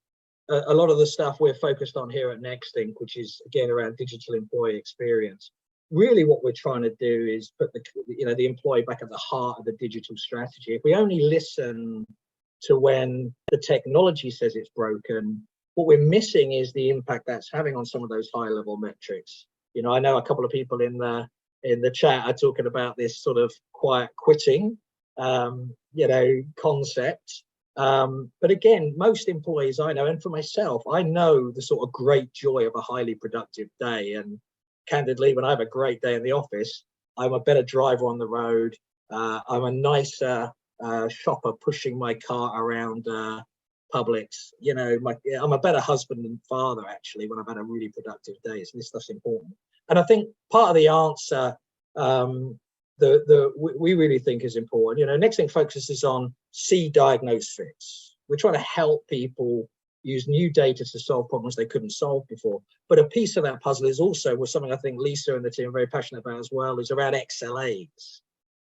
a lot of the stuff we're focused on here at Nexthink, which is again around digital employee experience, really what we're trying to do is put the, you know, the employee back at the heart of the digital strategy. If we only listen to when the technology says it's broken, what we're missing is the impact that's having on some of those high level metrics. You know, I know a couple of people in the chat are talking about this sort of quiet quitting, you know, concept. But again, most employees I know, and for myself, I know the sort of great joy of a highly productive day. And candidly, when I have a great day in the office, I'm a better driver on the road. I'm a nicer shopper pushing my cart around Publix. You know, I'm a better husband and father actually when I've had a really productive day. So this stuff's important. And I think part of the answer we really think is important. You know, next thing focuses on see, diagnose, fix. We're trying to help people use new data to solve problems they couldn't solve before. But a piece of that puzzle is also something I think Lisa and the team are very passionate about as well, is around XLAs.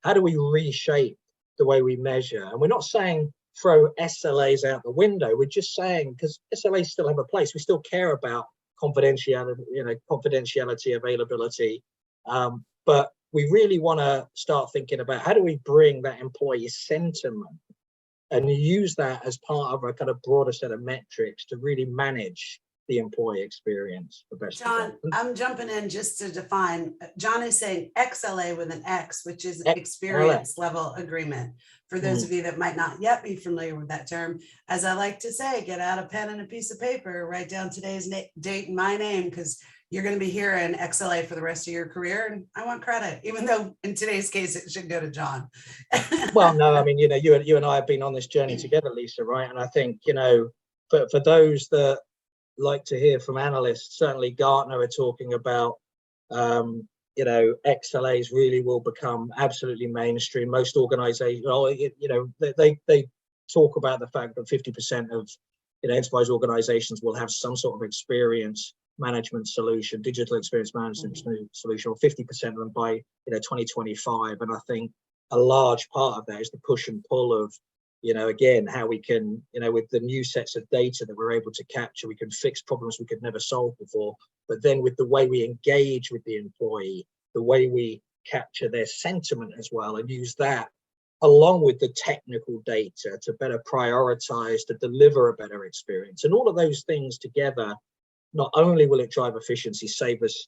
How do we reshape the way we measure? And we're not saying throw SLAs out the window. We're just saying, because SLAs still have a place, we still care about confidentiality, availability. But we really want to start thinking about how do we bring that employee sentiment and use that as part of a kind of broader set of metrics to really manage the employee experience for best. John, I'm jumping in just to define. John is saying XLA with an X, which is experience level agreement. For those of you that might not yet be familiar with that term, as I like to say, get out a pen and a piece of paper, write down today's date and my name, because you're going to be hearing XLA for the rest of your career. And I want credit, even though in today's case, it should go to John. Well, no, I mean, you and I have been on this journey together, Lisa, right? And I think, for those that like to hear from analysts, certainly Gartner are talking about, XLAs really will become absolutely mainstream. Most organizations, they talk about the fact that 50% of enterprise organizations will have some sort of experience management solution, digital experience management solution, or 50% of them by 2025. And I think a large part of that is the push and pull of again, how we can, with the new sets of data that we're able to capture, we can fix problems we could never solve before. But then with the way we engage with the employee, the way we capture their sentiment as well, and use that along with the technical data to better prioritize, to deliver a better experience. And all of those things together, not only will it drive efficiency, save us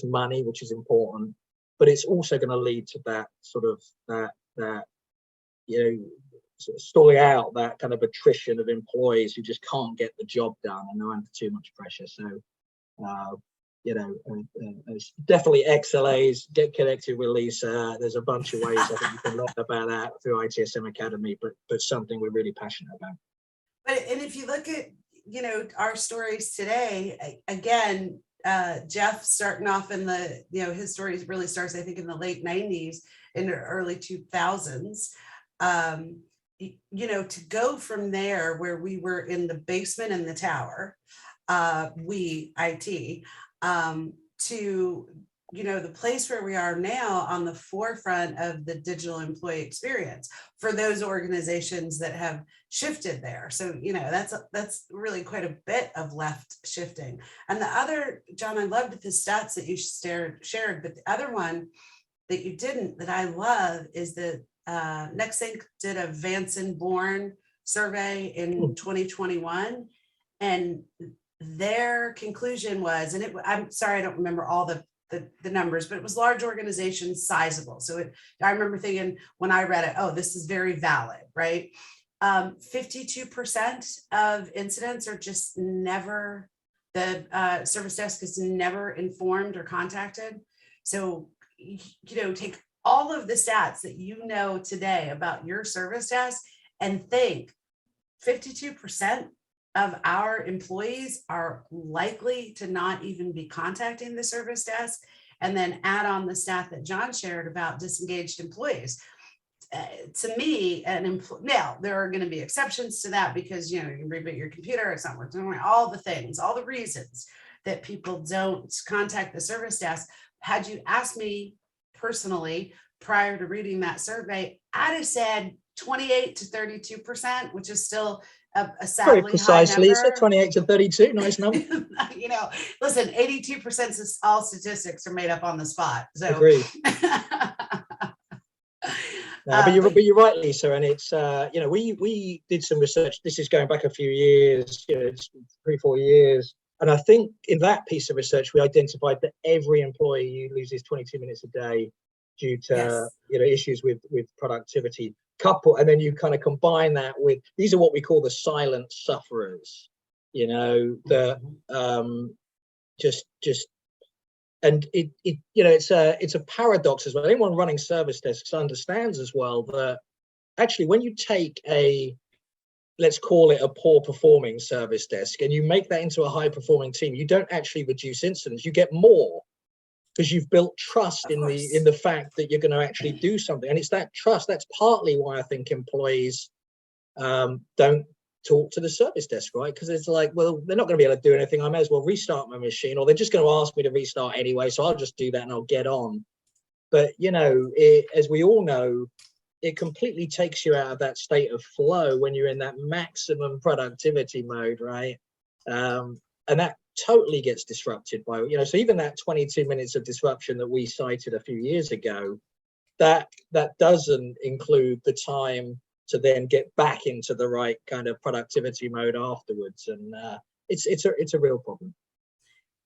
money, which is important, but it's also going to lead to that sort of stalling out that kind of attrition of employees who just can't get the job done and they're under too much pressure. So, definitely XLAs, get connected with Lisa. There's a bunch of ways I think you can learn about that through ITSM Academy, but something we're really passionate about. And if you look at, our stories today, again, Jeff starting off in the, his story really starts, I think, in the late 90s into early 2000s. To go from there where we were in the basement in the tower, IT, to, the place where we are now on the forefront of the digital employee experience for those organizations that have shifted there. So, that's really quite a bit of left shifting. And the other, John, I loved the stats that you shared, but the other one that you didn't, that I love, is that Nextink did a Vanson Bourne survey in 2021, and their conclusion was, and I'm sorry, I don't remember all the numbers, but it was large organizations, sizable. So I remember thinking when I read it, oh, this is very valid, right? 52% of incidents are just never, the service desk is never informed or contacted. So, take all of the stats that today about your service desk and think 52% of our employees are likely to not even be contacting the service desk, and then add on the stat that John shared about disengaged employees. To me, now there are going to be exceptions to that, because you can reboot your computer, it's not working, all the things, all the reasons that people don't contact the service desk. Had you asked me personally prior to reading that survey, I'd have said 28 to 32%, which is still a sadly very precise, high number. Lisa. 28 to 32, nice number. Listen, 82% of all statistics are made up on the spot. So agreed. But you're right, Lisa, and it's we did some research. This is going back a few years, 3-4 years, and I think in that piece of research we identified that every employee loses 22 minutes a day due to issues with productivity. and then you kind of combine that with, these are what we call the silent sufferers, you know, the and it you know, it's a paradox as well. Anyone running service desks understands as well that actually when you take let's call it a poor performing service desk, and you make that into a high performing team, you don't actually reduce incidents, you get more, because you've built trust in the fact that you're going to actually do something. And it's that trust, that's partly why I think employees don't talk to the service desk, right? Because it's like, well, they're not going to be able to do anything, I may as well restart my machine, or they're just going to ask me to restart anyway, so I'll just do that and I'll get on. But you know, as we all know, it completely takes you out of that state of flow when you're in that maximum productivity mode, right? And that totally gets disrupted by, you know, so even that 22 minutes of disruption that we cited a few years ago, that doesn't include the time to then get back into the right kind of productivity mode afterwards. And it's a real problem.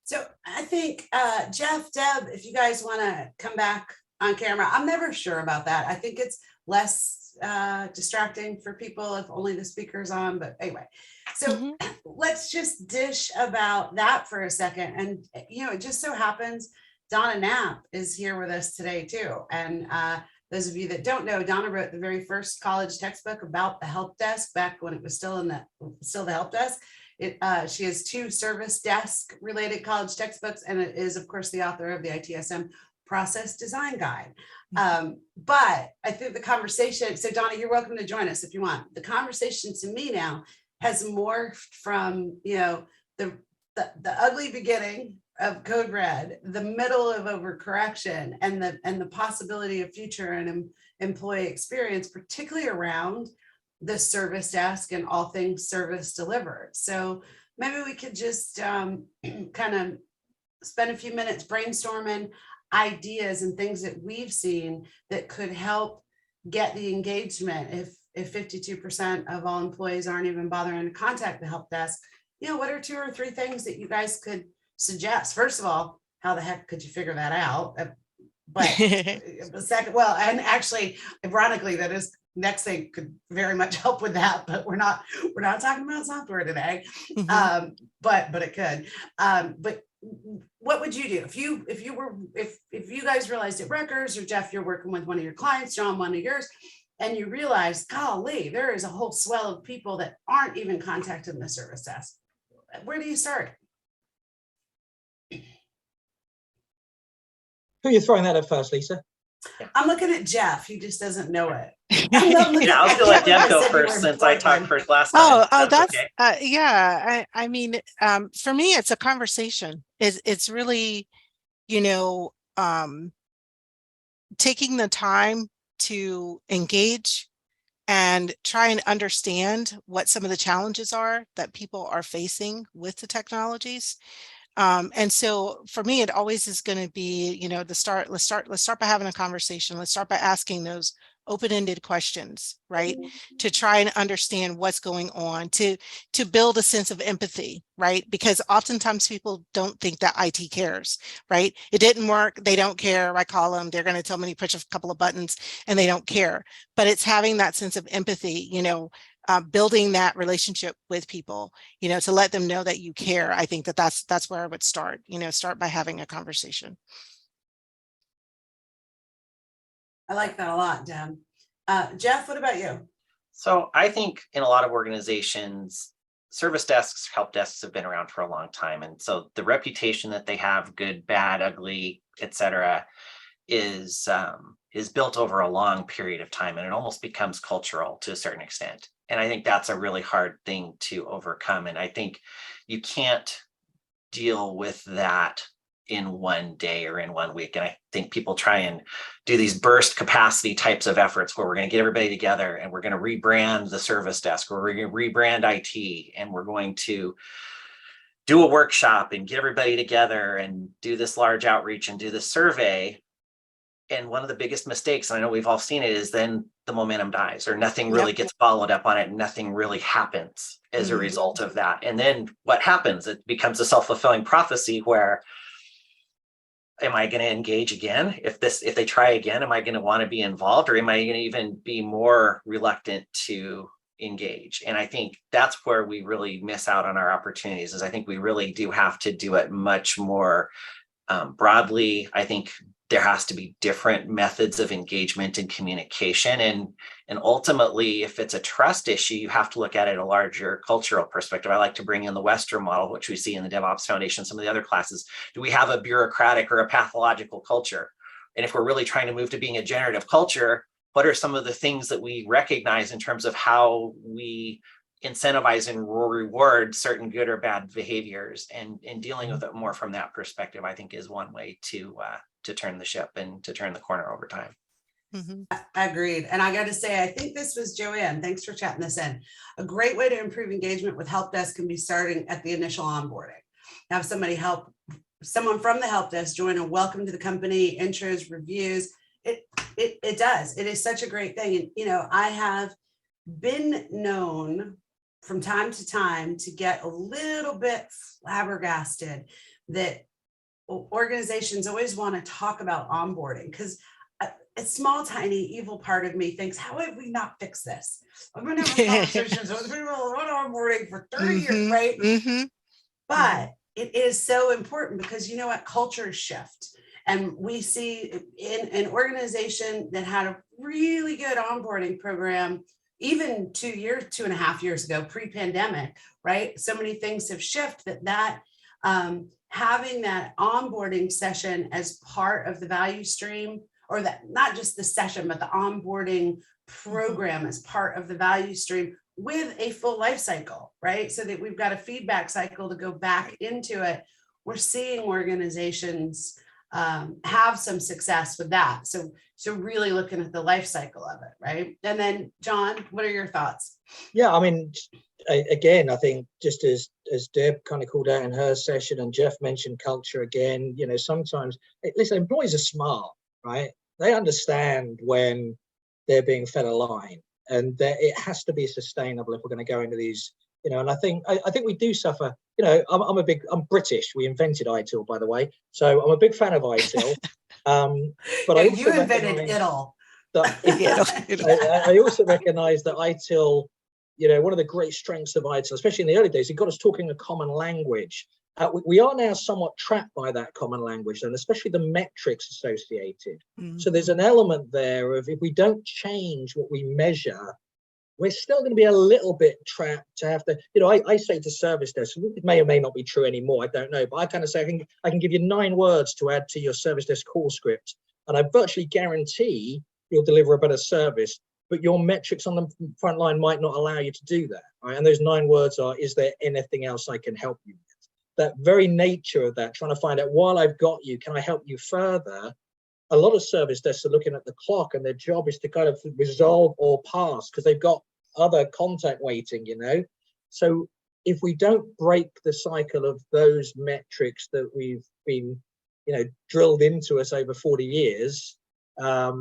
So I think Jeff, Deb, if you guys want to come back on camera, I'm never sure about that. I think it's less distracting for people if only the speaker's on, but anyway. So let's just dish about that for a second. And, you know, it just so happens Donna Knapp is here with us today too. And those of you that don't know, Donna wrote the very first college textbook about the help desk back when it was still the help desk. She has 2 service desk related college textbooks, and it is of course the author of the ITSM process design guide. But I think the conversation, so Donna, you're welcome to join us if you want. The conversation to me now has morphed from, you know, the ugly beginning of Code Red, the middle of overcorrection, and the possibility of future and employee experience, particularly around the service desk and all things service delivered. So maybe we could just kind of spend a few minutes brainstorming ideas and things that we've seen that could help get the engagement. If 52% of all employees aren't even bothering to contact the help desk, you know, what are 2 or 3 things that you guys could suggest? First of all, how the heck could you figure that out? But second, well, and actually, ironically, that is next thing could very much help with that, but we're not talking about software today. But it could. But what would you do if you guys realized at Rutgers, or Jeff, you're working with one of your clients, John, one of yours, and you realize, golly, there is a whole swell of people that aren't even contacting the service desk. Where do you start? Who are you throwing that at first, Lisa? I'm looking at Jeff. He just doesn't know it. Yeah, I was gonna let Deb go first since I talked first last time. That's okay. Yeah. I mean, for me, it's a conversation. It's really, you know, taking the time to engage and try and understand what some of the challenges are that people are facing with the technologies. And so for me, it always is going to be, you know, let's start by having a conversation. Let's start by asking those open-ended questions, right? To try and understand what's going on, to build a sense of empathy, right? Because oftentimes people don't think that IT cares, right? It didn't work, they don't care. I call them, they're going to tell me to push a couple of buttons and they don't care. But it's having that sense of empathy, you know, building that relationship with people, you know, to let them know that you care. I think that's where I would start, you know, start by having a conversation. I like that a lot, Deb. Jeff, what about you? So I think in a lot of organizations, service desks, help desks have been around for a long time. And so the reputation that they have, good, bad, ugly, etc., is built over a long period of time, and it almost becomes cultural to a certain extent. And I think that's a really hard thing to overcome. And I think you can't deal with that in one day or in 1 week. And I think people try and do these burst capacity types of efforts where we're going to get everybody together and we're going to rebrand the service desk, or we're going to rebrand IT, and we're going to do a workshop and get everybody together and do this large outreach and do this survey. And one of the biggest mistakes, and I know we've all seen it, is then the momentum dies, or nothing really gets followed up on it. Nothing really happens as a result of that. And then what happens? It becomes a self-fulfilling prophecy where am I going to engage again? If they try again, am I going to want to be involved, or am I going to even be more reluctant to engage? And I think that's where we really miss out on our opportunities, is I think we really do have to do it much more broadly. I think there has to be different methods of engagement and communication. And ultimately, if it's a trust issue, you have to look at it a larger cultural perspective. I like to bring in the Western model, which we see in the DevOps Foundation, some of the other classes. Do we have a bureaucratic or a pathological culture? And if we're really trying to move to being a generative culture, what are some of the things that we recognize in terms of how we incentivize and reward certain good or bad behaviors, and dealing with it more from that perspective, I think, is one way to turn the ship and to turn the corner over time. Mm-hmm. Agreed. And I got to say, I think this was Joanne. Thanks for chatting this in. A great way to improve engagement with help desk can be starting at the initial onboarding. Have someone from the help desk join a welcome to the company, intros, reviews. It does. It is such a great thing. And, I have been known from time to time to get a little bit flabbergasted that organizations always want to talk about onboarding, because a small, tiny, evil part of me thinks, how have we not fixed this? I've been having conversations with people on onboarding for 30 years, right? Mm-hmm. But it is so important, because you know what? Cultures shift. And we see in an organization that had a really good onboarding program, even 2.5 years ago, pre-pandemic, right? So many things have shifted that having that onboarding session as part of the value stream, or that not just the session, but the onboarding program as part of the value stream with a full life cycle, right? So that we've got a feedback cycle to go back into it. We're seeing organizations have some success with that. So really looking at the life cycle of it, right? And then John, what are your thoughts? Yeah, I mean, again, I think just as Deb kind of called out in her session, and Jeff mentioned culture again, sometimes, listen, employees are smart, right? They understand when they're being fed a line, and that it has to be sustainable if we're going to go into these, and I think we do suffer. I'm British. We invented ITIL, by the way, so I'm a big fan of ITIL. But I also you invented ITIL. I also recognize that ITIL, one of the great strengths of ITIL, especially in the early days, it got us talking a common language. We are now somewhat trapped by that common language, and especially the metrics associated. Mm-hmm. So there's an element there of, if we don't change what we measure, we're still going to be a little bit trapped to have to, I say to service desk, it may or may not be true anymore, I don't know, but I kind of say, I can give you 9 words to add to your service desk call script, and I virtually guarantee you'll deliver a better service, but your metrics on the front line might not allow you to do that, right? And those 9 words are, is there anything else I can help you with? That very nature of that, trying to find out, while I've got you, can I help you further? A lot of service desks are looking at the clock, and their job is to kind of resolve or pass, because they've got other contact waiting, So if we don't break the cycle of those metrics that we've been, drilled into us over 40 years, I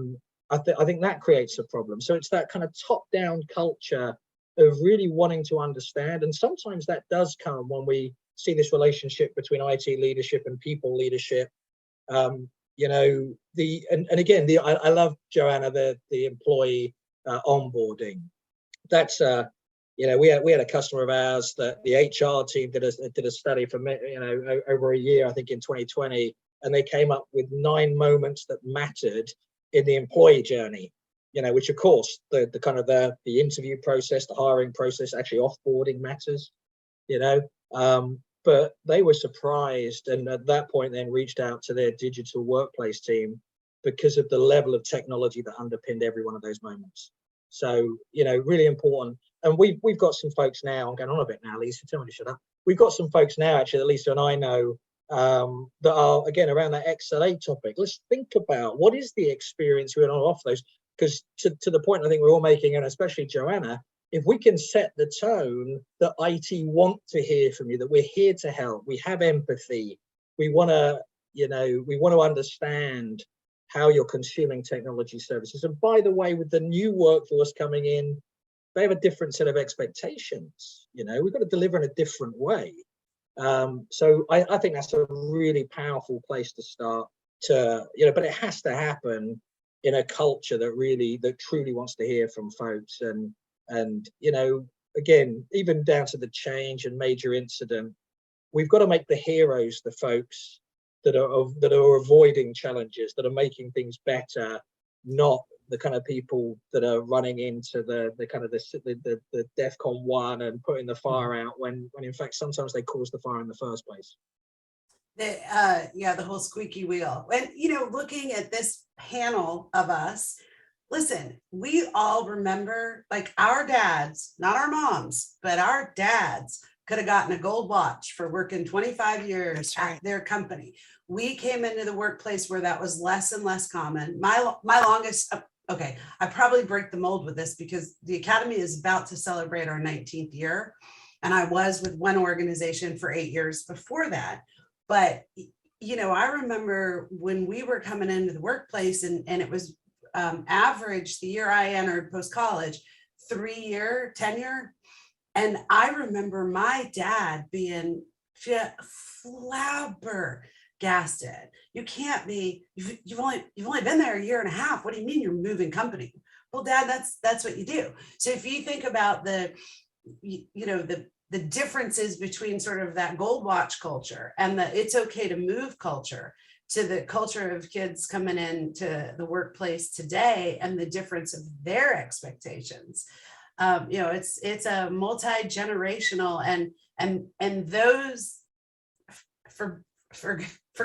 think that creates a problem. So it's that kind of top-down culture of really wanting to understand. And sometimes that does come when we see this relationship between IT leadership and people leadership. I love, Joanna, the employee onboarding. That's we had a customer of ours that the HR team did a study for over a year, I think in 2020, and they came up with 9 moments that mattered in the employee journey, which of course the kind of the interview process, the hiring process, actually offboarding matters, but they were surprised, and at that point then reached out to their digital workplace team because of the level of technology that underpinned every one of those moments. So, really important. And we've got some folks now, I'm going on a bit now, Lisa, tell me to shut up. We've got some folks now, actually, that Lisa and I know, that are, again, around that XLA topic. Let's think about, what is the experience we want to offer those? Because to the point I think we're all making, and especially Joanna, if we can set the tone that IT want to hear from you, that we're here to help, we have empathy, we want to understand how you're consuming technology services. And by the way, with the new workforce coming in, they have a different set of expectations. We've got to deliver in a different way. So I think that's a really powerful place to start. to, but it has to happen in a culture that truly wants to hear from folks. And again, even down to the change and major incident, we've got to make the heroes the folks that are avoiding challenges, that are making things better, not the kind of people that are running into the DEFCON 1 and putting the fire out when in fact sometimes they cause the fire in the first place. The whole squeaky wheel. And looking at this panel of us, listen, we all remember, like, our dads, not our moms, but our dads could have gotten a gold watch for working 25 years at their company. We came into the workplace where that was less and less common. My longest, okay, I probably break the mold with this because the Academy is about to celebrate our 19th year. And I was with one organization for 8 years before that. But, I remember when we were coming into the workplace and it was average the year I entered post-college, 3-year tenure. And I remember my dad being flabbergasted. You can't be, you've only been there a year and a half. What do you mean you're moving company? Well, Dad, that's what you do. So if you think about the differences between sort of that gold watch culture and the it's okay to move culture to the culture of kids coming into the workplace today and the difference of their expectations. It's a multi-generational and those for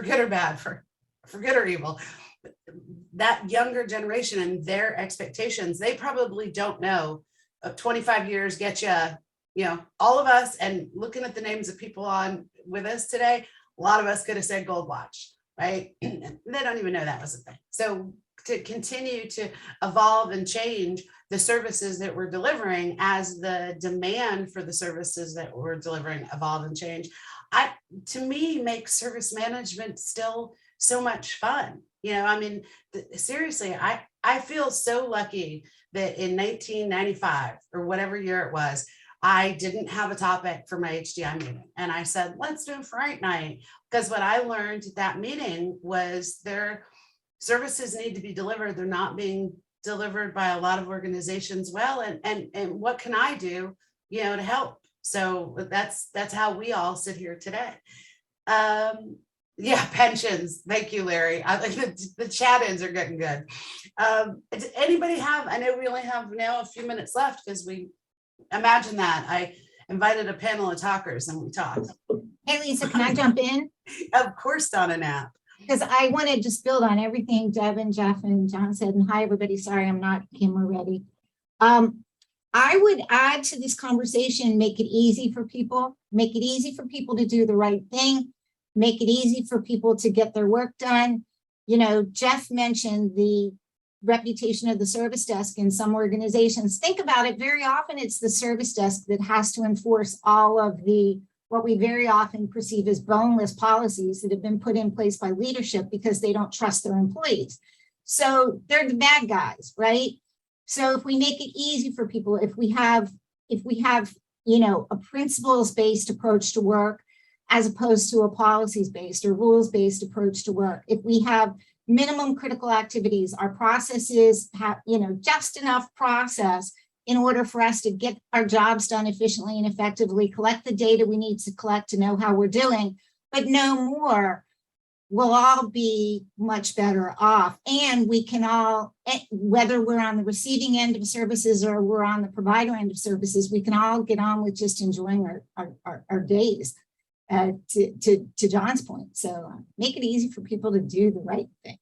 good or bad, for good or evil, that younger generation and their expectations, they probably don't know 25 years get you, all of us, and looking at the names of people on with us today, a lot of us could have said gold watch, right? They don't even know that was a thing. So to continue to evolve and change the services that we're delivering as the demand for the services that we're delivering evolve and change, to me, makes service management still so much fun. Seriously, I feel so lucky that in 1995 or whatever year it was, I didn't have a topic for my HDI meeting. And I said, let's do Fright night. Because what I learned at that meeting was their services need to be delivered. They're not being delivered by a lot of organizations well. And what can I do, to help? So that's how we all sit here today. Pensions. Thank you, Larry. I think the chat-ins are getting good. Does anybody have, I know we only have now a few minutes left because we imagine that I invited a panel of talkers and we talked. Hey, Lisa, can I jump in? Of course, Donna Knapp. Because I want to just build on everything Deb and Jeff and John said. And hi, everybody. Sorry, I'm not camera ready. I would add to this conversation, make it easy for people, make it easy for people to do the right thing, make it easy for people to get their work done. Jeff mentioned the reputation of the service desk in some organizations. Think about it. Very often it's the service desk that has to enforce all of what we very often perceive as boneless policies that have been put in place by leadership because they don't trust their employees. So they're the bad guys, right? So if we make it easy for people, if we have a principles-based approach to work as opposed to a policies-based or rules-based approach to work, if we have minimum critical activities, our processes have, just enough process in order for us to get our jobs done efficiently and effectively, collect the data we need to collect to know how we're doing, but no more, we'll all be much better off. And we can all, whether we're on the receiving end of services or we're on the provider end of services, we can all get on with just enjoying our days. To John's point. So make it easy for people to do the right thing.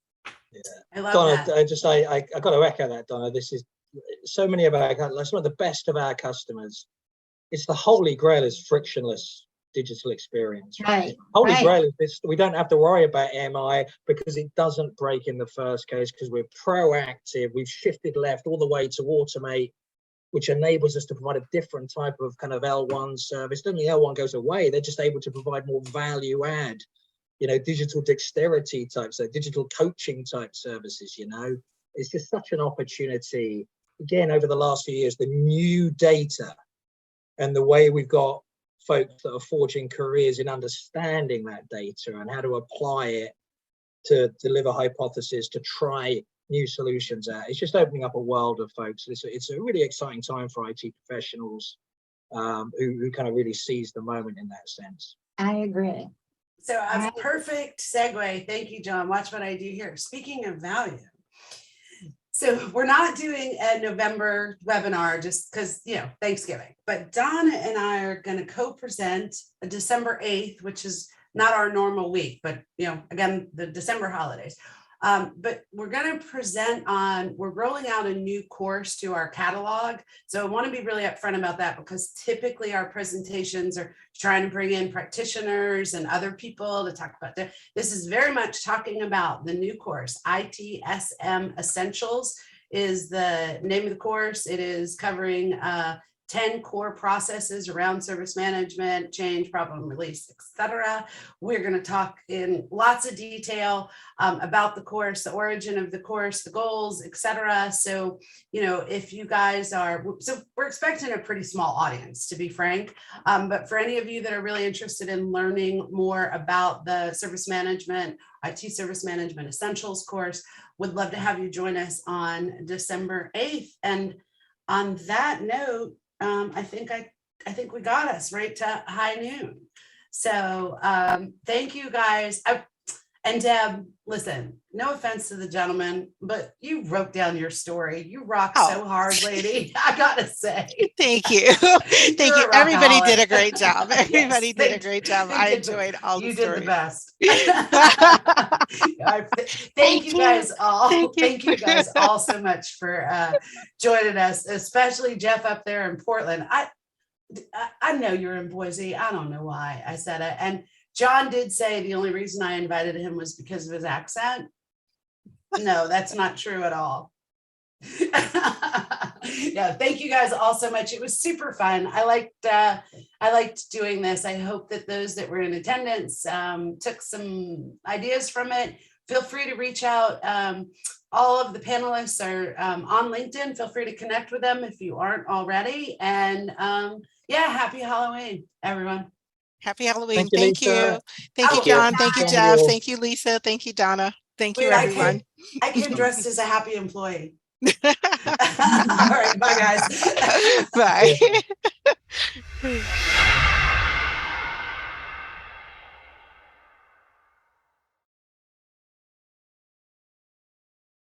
Yeah. I love Donna, that. I got to echo that, Donna. This is so many of our, some of the best of our customers. It's the holy grail is frictionless digital experience. Right. Holy grail is this, we don't have to worry about MI because it doesn't break in the first case because we're proactive. We've shifted left all the way to automate, which enables us to provide a different type of kind of L1 service. Then the L1 goes away. They're just able to provide more value add, digital dexterity types, digital coaching type services, It's just such an opportunity. Again, over the last few years, the new data and the way we've got folks that are forging careers in understanding that data and how to apply it to deliver hypotheses, to try new solutions out. It's just opening up a world of folks. It's a really exciting time for IT professionals who kind of really seize the moment in that sense. I agree. So a perfect segue. Thank you, John. Watch what I do here. Speaking of value. So we're not doing a November webinar just because, Thanksgiving, but Donna and I are going to co-present a December 8th, which is not our normal week, but, again, the December holidays. But we're going to present we're rolling out a new course to our catalog. So I want to be really upfront about that because typically our presentations are trying to bring in practitioners and other people to talk about this is very much talking about the new course. ITSM Essentials is the name of the course. It is covering 10 core processes around service management, change, problem release, etc. We're going to talk in lots of detail about the course, the origin of the course, the goals, etc. So, if you guys we're expecting a pretty small audience, to be frank. But for any of you that are really interested in learning more about the service management, IT Service Management Essentials course, would love to have you join us on December 8th. And on that note, I think we got us right to high noon. So thank you guys. And Deb, listen, no offense to the gentleman, but you wrote down your story. You rock so hard, lady. I gotta say. Thank you. Thank you. Everybody did a great job. Everybody Yes, did a great job. I enjoyed all the stories. You did the best. Thank you guys all. Thank you guys all so much for joining us, especially Jeff up there in Portland. I know you're in Boise. I don't know why I said it. And John did say the only reason I invited him was because of his accent. No, that's not true at all. Yeah, thank you guys all so much. It was super fun. I liked doing this. I hope that those that were in attendance took some ideas from it. Feel free to reach out. All of the panelists are on LinkedIn. Feel free to connect with them if you aren't already. And happy Halloween, everyone. Happy Halloween. Thank you. Thank you, John. Thank you, Jeff. Thank you, Lisa. Thank you, Donna. Thank you, everyone. I came dressed as a happy employee. All right. Bye, guys. Bye.